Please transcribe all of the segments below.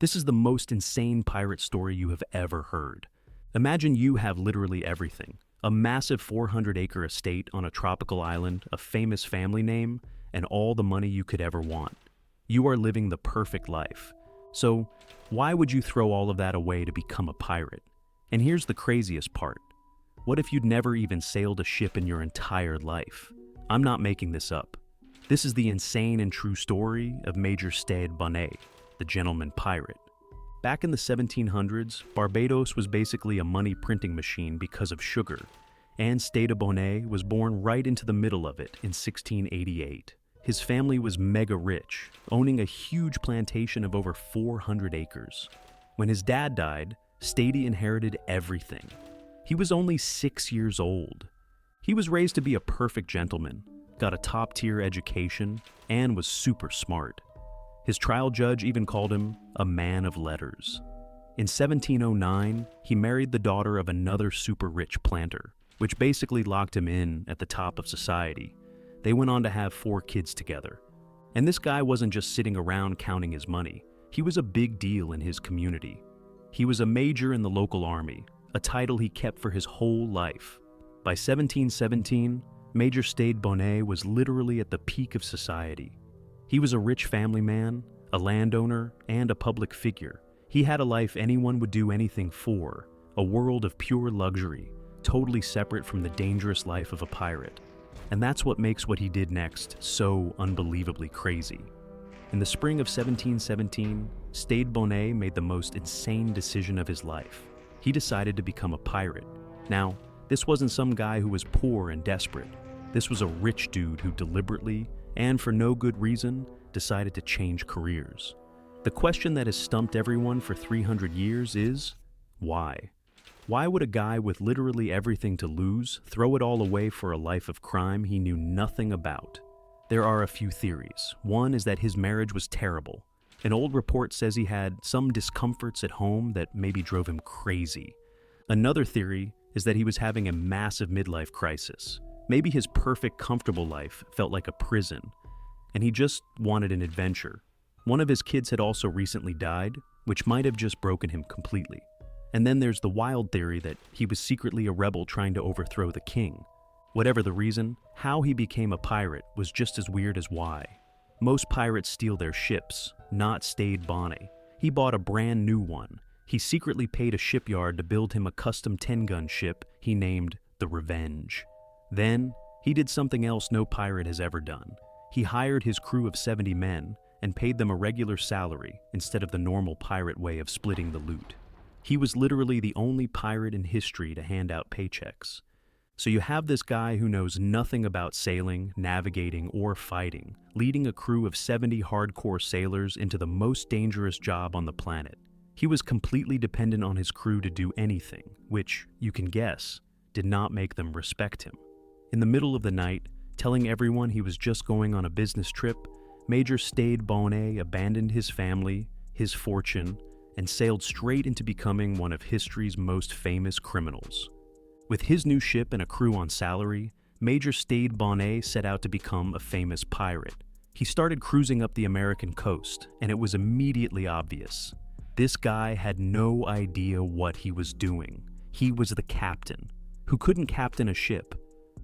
This is the most insane pirate story you have ever heard. Imagine you have literally everything. A massive 400-acre estate on a tropical island, a famous family name, and all the money you could ever want. You are living the perfect life. So, why would you throw all of that away to become a pirate? And here's the craziest part. What if you'd never even sailed a ship in your entire life? I'm not making this up. This is the insane and true story of Major Stede Bonnet, the gentleman pirate. Back in the 1700s, Barbados was basically a money printing machine because of sugar, and Stede Bonnet was born right into the middle of it in 1688. His family was mega rich, owning a huge plantation of over 400 acres. When his dad died, Stede inherited everything. He was only 6 years old. He was raised to be a perfect gentleman, got a top-tier education, and was super smart. His trial judge even called him a man of letters. In 1709, he married the daughter of another super-rich planter, which basically locked him in at the top of society. They went on to have 4 kids together. And this guy wasn't just sitting around counting his money. He was a big deal in his community. He was a major in the local army, a title he kept for his whole life. By 1717, Major Stede Bonnet was literally at the peak of society. He was a rich family man, a landowner, and a public figure. He had a life anyone would do anything for, a world of pure luxury, totally separate from the dangerous life of a pirate. And that's what makes what he did next so unbelievably crazy. In the spring of 1717, Stede Bonnet made the most insane decision of his life. He decided to become a pirate. Now, this wasn't some guy who was poor and desperate. This was a rich dude who deliberately, and for no good reason, decided to change careers. The question that has stumped everyone for 300 years is, why? Why would a guy with literally everything to lose throw it all away for a life of crime he knew nothing about? There are a few theories. One is that his marriage was terrible. An old report says he had some discomforts at home that maybe drove him crazy. Another theory is that he was having a massive midlife crisis. Maybe his perfect, comfortable life felt like a prison, and he just wanted an adventure. One of his kids had also recently died, which might have just broken him completely. And then there's the wild theory that he was secretly a rebel trying to overthrow the king. Whatever the reason, how he became a pirate was just as weird as why. Most pirates steal their ships, not Stede Bonnet. He bought a brand new one. He secretly paid a shipyard to build him a custom 10-gun ship he named the Revenge. Then, he did something else no pirate has ever done. He hired his crew of 70 men and paid them a regular salary instead of the normal pirate way of splitting the loot. He was literally the only pirate in history to hand out paychecks. So you have this guy who knows nothing about sailing, navigating, or fighting, leading a crew of 70 hardcore sailors into the most dangerous job on the planet. He was completely dependent on his crew to do anything, which, you can guess, did not make them respect him. In the middle of the night, telling everyone he was just going on a business trip, Major Stede Bonnet abandoned his family, his fortune, and sailed straight into becoming one of history's most famous criminals. With his new ship and a crew on salary, Major Stede Bonnet set out to become a famous pirate. He started cruising up the American coast, and it was immediately obvious. This guy had no idea what he was doing. He was the captain, who couldn't captain a ship.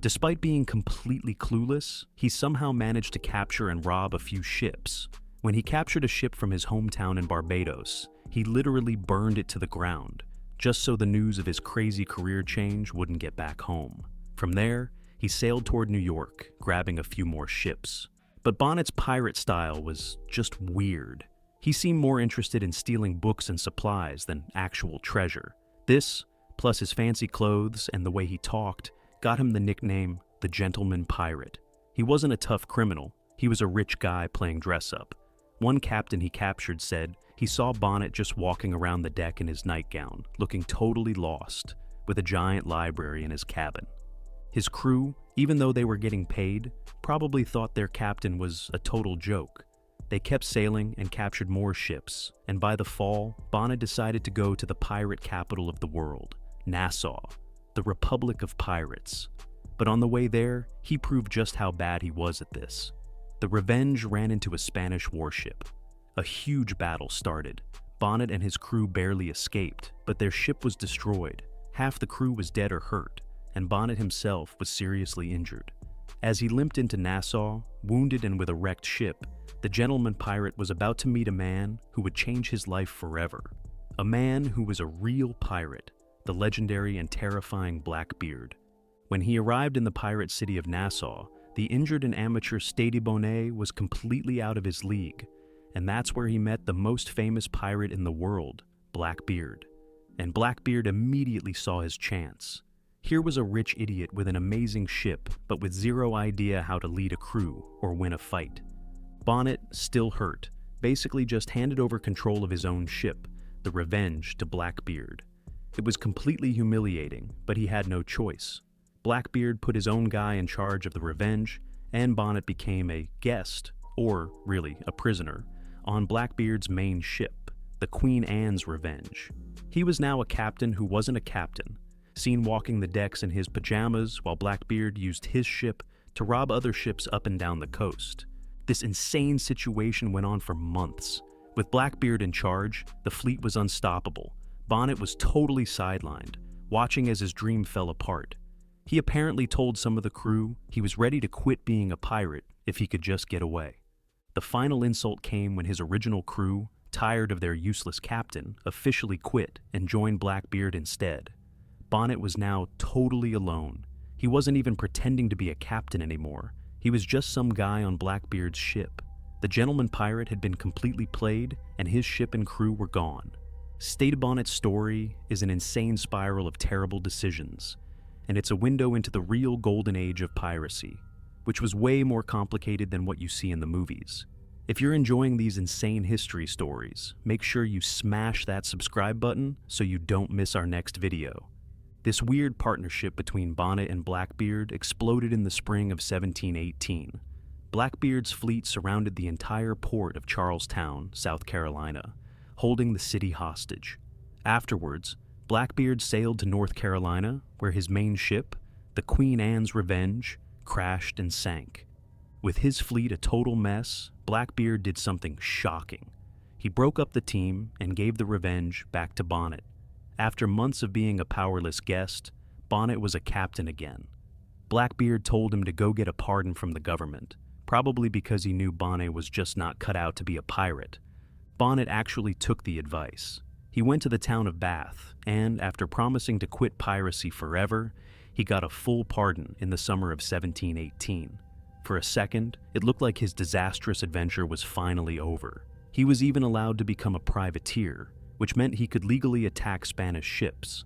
Despite being completely clueless, he somehow managed to capture and rob a few ships. When he captured a ship from his hometown in Barbados, he literally burned it to the ground, just so the news of his crazy career change wouldn't get back home. From there, he sailed toward New York, grabbing a few more ships. But Bonnet's pirate style was just weird. He seemed more interested in stealing books and supplies than actual treasure. This, plus his fancy clothes and the way he talked, got him the nickname the Gentleman Pirate. He wasn't a tough criminal. He was a rich guy playing dress-up. One captain he captured said he saw Bonnet just walking around the deck in his nightgown, looking totally lost, with a giant library in his cabin. His crew, even though they were getting paid, probably thought their captain was a total joke. They kept sailing and captured more ships, and by the fall, Bonnet decided to go to the pirate capital of the world, Nassau, the Republic of Pirates. But on the way there, he proved just how bad he was at this. The Revenge ran into a Spanish warship. A huge battle started. Bonnet and his crew barely escaped, but their ship was destroyed. Half the crew was dead or hurt, and Bonnet himself was seriously injured. As he limped into Nassau, wounded and with a wrecked ship, the gentleman pirate was about to meet a man who would change his life forever. A man who was a real pirate, the legendary and terrifying Blackbeard. When he arrived in the pirate city of Nassau, the injured and amateur Stede Bonnet was completely out of his league, and that's where he met the most famous pirate in the world, Blackbeard. And Blackbeard immediately saw his chance. Here was a rich idiot with an amazing ship, but with zero idea how to lead a crew or win a fight. Bonnet, still hurt, basically just handed over control of his own ship, the Revenge, to Blackbeard. It was completely humiliating, but he had no choice. Blackbeard put his own guy in charge of the Revenge, and Bonnet became a guest, or really a prisoner, on Blackbeard's main ship, the Queen Anne's Revenge. He was now a captain who wasn't a captain, seen walking the decks in his pajamas while Blackbeard used his ship to rob other ships up and down the coast. This insane situation went on for months. With Blackbeard in charge, the fleet was unstoppable. Bonnet was totally sidelined, watching as his dream fell apart. He apparently told some of the crew he was ready to quit being a pirate if he could just get away. The final insult came when his original crew, tired of their useless captain, officially quit and joined Blackbeard instead. Bonnet was now totally alone. He wasn't even pretending to be a captain anymore. He was just some guy on Blackbeard's ship. The gentleman pirate had been completely played, and his ship and crew were gone. Stede Bonnet's story is an insane spiral of terrible decisions, and it's a window into the real Golden Age of Piracy, which was way more complicated than what you see in the movies. If you're enjoying these insane history stories, make sure you smash that subscribe button so you don't miss our next video. This weird partnership between Bonnet and Blackbeard exploded in the spring of 1718. Blackbeard's fleet surrounded the entire port of Charlestown, South Carolina, holding the city hostage. Afterwards, Blackbeard sailed to North Carolina, where his main ship, the Queen Anne's Revenge, crashed and sank. With his fleet a total mess, Blackbeard did something shocking. He broke up the team and gave the Revenge back to Bonnet. After months of being a powerless guest, Bonnet was a captain again. Blackbeard told him to go get a pardon from the government, probably because he knew Bonnet was just not cut out to be a pirate. Bonnet actually took the advice. He went to the town of Bath, and after promising to quit piracy forever, he got a full pardon in the summer of 1718. For a second, it looked like his disastrous adventure was finally over. He was even allowed to become a privateer, which meant he could legally attack Spanish ships.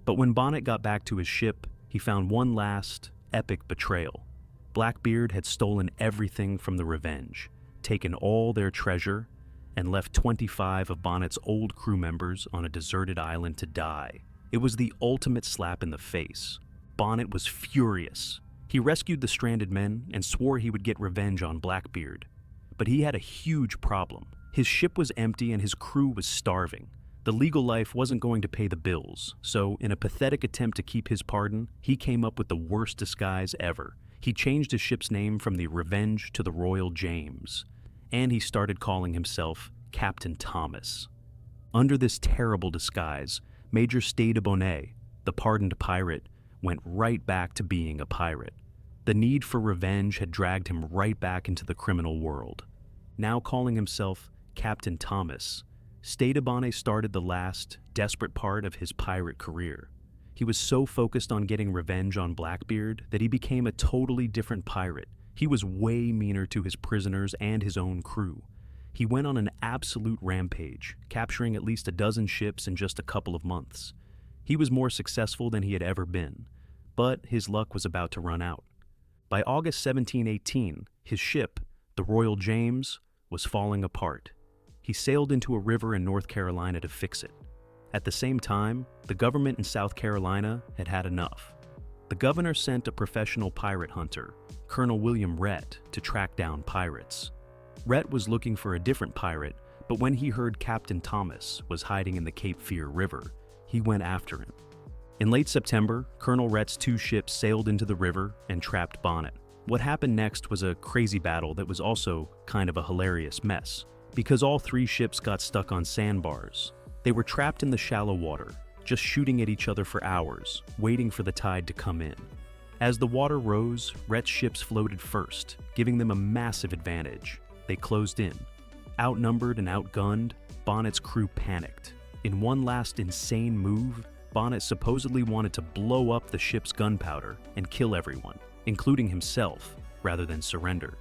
But when Bonnet got back to his ship, he found one last, epic betrayal. Blackbeard had stolen everything from the Revenge, taken all their treasure, and left 25 of Bonnet's old crew members on a deserted island to die. It was the ultimate slap in the face. Bonnet was furious. He rescued the stranded men and swore he would get revenge on Blackbeard. But he had a huge problem. His ship was empty and his crew was starving. The legal life wasn't going to pay the bills, so in a pathetic attempt to keep his pardon, he came up with the worst disguise ever. He changed his ship's name from the Revenge to the Royal James, and he started calling himself Captain Thomas. Under this terrible disguise, Major Stede Bonnet, the pardoned pirate, went right back to being a pirate. The need for revenge had dragged him right back into the criminal world. Now calling himself Captain Thomas, Stede Bonnet started the last, desperate part of his pirate career. He was so focused on getting revenge on Blackbeard that he became a totally different pirate. He was way meaner to his prisoners and his own crew. He went on an absolute rampage, capturing at least a dozen ships in just a couple of months. He was more successful than he had ever been, but his luck was about to run out. By August 1718, his ship, the Royal James, was falling apart. He sailed into a river in North Carolina to fix it. At the same time, the government in South Carolina had had enough. The governor sent a professional pirate hunter, Colonel William Rhett, to track down pirates. Rhett was looking for a different pirate, but when he heard Captain Thomas was hiding in the Cape Fear River, he went after him. In late September, Colonel Rhett's two ships sailed into the river and trapped Bonnet. What happened next was a crazy battle that was also kind of a hilarious mess. Because all three ships got stuck on sandbars. They were trapped in the shallow water, just shooting at each other for hours, waiting for the tide to come in. As the water rose, Rhett's ships floated first, giving them a massive advantage. They closed in. Outnumbered and outgunned, Bonnet's crew panicked. In one last insane move, Bonnet supposedly wanted to blow up the ship's gunpowder and kill everyone, including himself, rather than surrender.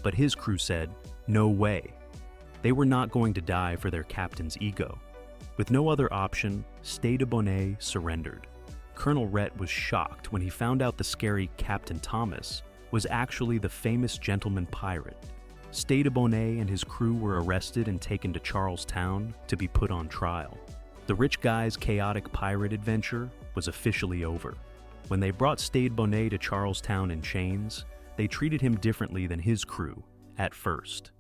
But his crew said, no way. They were not going to die for their captain's ego. With no other option, Stede Bonnet surrendered. Colonel Rhett was shocked when he found out the scary Captain Thomas was actually the famous gentleman pirate. Stede Bonnet and his crew were arrested and taken to Charlestown to be put on trial. The rich guy's chaotic pirate adventure was officially over. When they brought Stede Bonnet to Charlestown in chains, they treated him differently than his crew at first.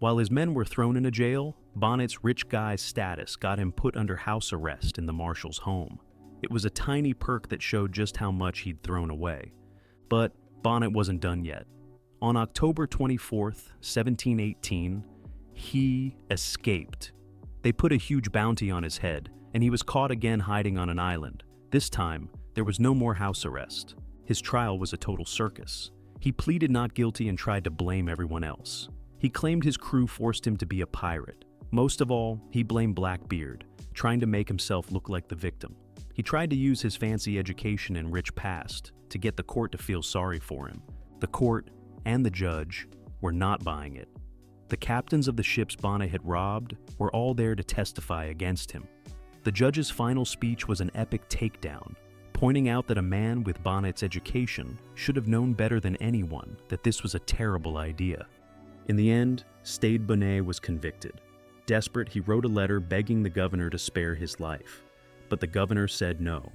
While his men were thrown in a jail, Bonnet's rich guy's status got him put under house arrest in the marshal's home. It was a tiny perk that showed just how much he'd thrown away. But Bonnet wasn't done yet. On October 24th, 1718, he escaped. They put a huge bounty on his head, and he was caught again hiding on an island. This time, there was no more house arrest. His trial was a total circus. He pleaded not guilty and tried to blame everyone else. He claimed his crew forced him to be a pirate. Most of all, he blamed Blackbeard, trying to make himself look like the victim. He tried to use his fancy education and rich past to get the court to feel sorry for him. The court and the judge were not buying it. The captains of the ships Bonnet had robbed were all there to testify against him. The judge's final speech was an epic takedown, pointing out that a man with Bonnet's education should have known better than anyone that this was a terrible idea. In the end, Stede Bonnet was convicted. Desperate, he wrote a letter begging the governor to spare his life, but the governor said no.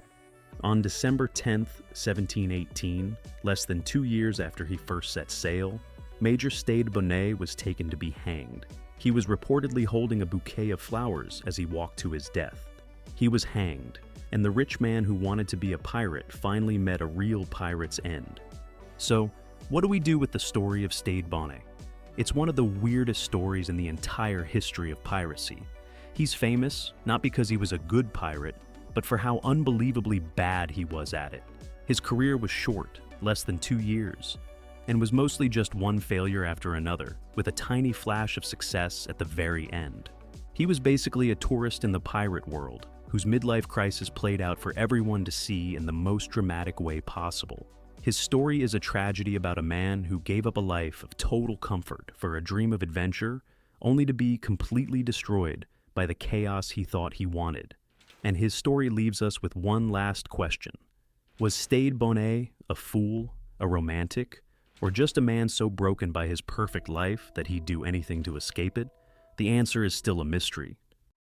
On December 10th, 1718, less than 2 years after he first set sail, Major Stede Bonnet was taken to be hanged. He was reportedly holding a bouquet of flowers as he walked to his death. He was hanged, and the rich man who wanted to be a pirate finally met a real pirate's end. So, what do we do with the story of Stede Bonnet? It's one of the weirdest stories in the entire history of piracy. He's famous, not because he was a good pirate, but for how unbelievably bad he was at it. His career was short, less than 2 years, and was mostly just one failure after another, with a tiny flash of success at the very end. He was basically a tourist in the pirate world, whose midlife crisis played out for everyone to see in the most dramatic way possible. His story is a tragedy about a man who gave up a life of total comfort for a dream of adventure, only to be completely destroyed by the chaos he thought he wanted. And his story leaves us with one last question. Was Stede Bonnet a fool, a romantic, or just a man so broken by his perfect life that he'd do anything to escape it? The answer is still a mystery,